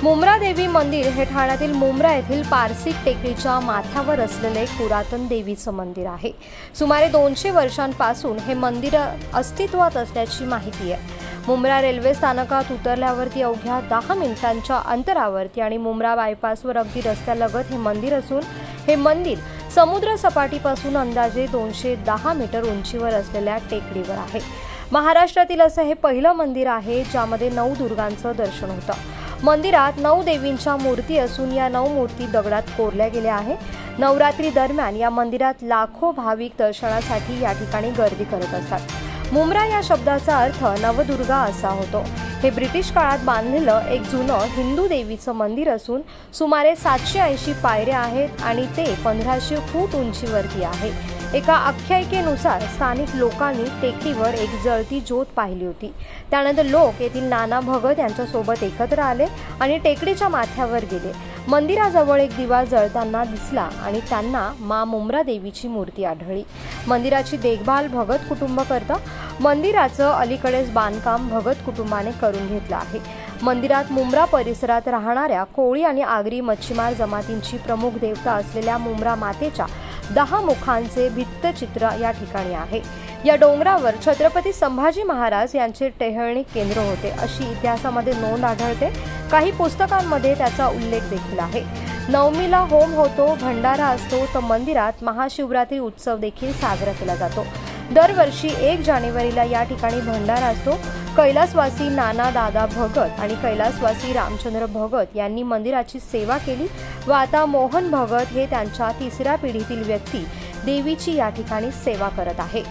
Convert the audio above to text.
मुंब्रा देवी मंदिर हे ठाण्यातील मुंब्रा येथील पारसी टेकडीच्या माथ्यावर असलेले एक पुरातन देवीचं मंदिर आहे। सुमारे 200 वर्षांपासून हे मंदिर अस्तित्वात असल्याची माहिती आहे। मुंब्रा रेल्वे स्थानकात उतरल्यावरती अवघ्या 10 मिनिटांच्या अंतरावरती आणि मुंब्रा बायपासवर अगदी रस्त्यालगत हे मंदिर असून हे मंदिर समुद्र सपाटीपासून अंदाजे 210 मीटर उंचीवर असलेल्या टेकडीवर आहे। महाराष्ट्रातील असं हे पहिलं मंदिर आहे ज्यामध्ये 9 दुर्गांचं दर्शन होतं। मंदिरात 9 देवींच्या मूर्ती असून या 9 मूर्ती दगडात कोरल्या गेल्या आहेत। नवरात्री दरम्यान या मंदिरात लाखो भाविक दर्शनासाठी या ठिकाणी गर्दी करत असतात। मुंब्रा या शब्दाचा अर्थ नवदुर्गा असा होतो। हे ब्रिटिश काळात बांधलेलं एक जुनं हिंदू देवीचं मंदिर असून सुमारे 780 पायऱ्या आहेत आणि ते 1500 फूट उंचीवरती आहे। एका आख्यायिकेनुसार स्थानिक लोकांनी टेकडीवर एक जळती ज्योत पाहिली होती। त्यानंतर लोक येथील नाना भगत यांच्यासोबत एकत्र आले आणि टेकडीच्या माथ्यावर गेले। मंदिराजवळ एक दिवा जळताना दिसला आणि त्यांना मा मुंब्रा देवीची मूर्ती आढळली। मंदिराची देखभाल भगत कुटुंब करतं। मंदिराचं अलीकडेच बांधकाम भगत कुटुंबाने करून घेतलं आहे। मंदिरात मुंब्रा परिसरात राहणाऱ्या कोळी आणि आगरी मच्छीमार जमातींची प्रमुख देवता असलेल्या मुंब्रा मातेच्या 10 मुखांचे भित्तचित्र या ठिकाणी आहे। या डोंगरावर छत्रपती संभाजी महाराज यांचे टेहळणी केंद्र होते अशी इतिहासामध्ये नोंद आढळते। काही पुस्तकांमध्ये त्याचा उल्लेख देखील आहे। नवमीला होम होतो, भंडारा असतो, तर मंदिरात महाशिवरात्री उत्सव देखील साजरा केला जातो। दरवर्षी 1 जानेवारीला या ठिकाणी भंडारा असतो। कैलासवासी नाना दादा भगत आणि कैलासवासी रामचंद्र भगत यांनी मंदिराची सेवा केली व आता मोहन भगत हे त्यांच्या 3ऱ्या पिढीतील व्यक्ती देवीची या ठिकाणी सेवा करत आहे।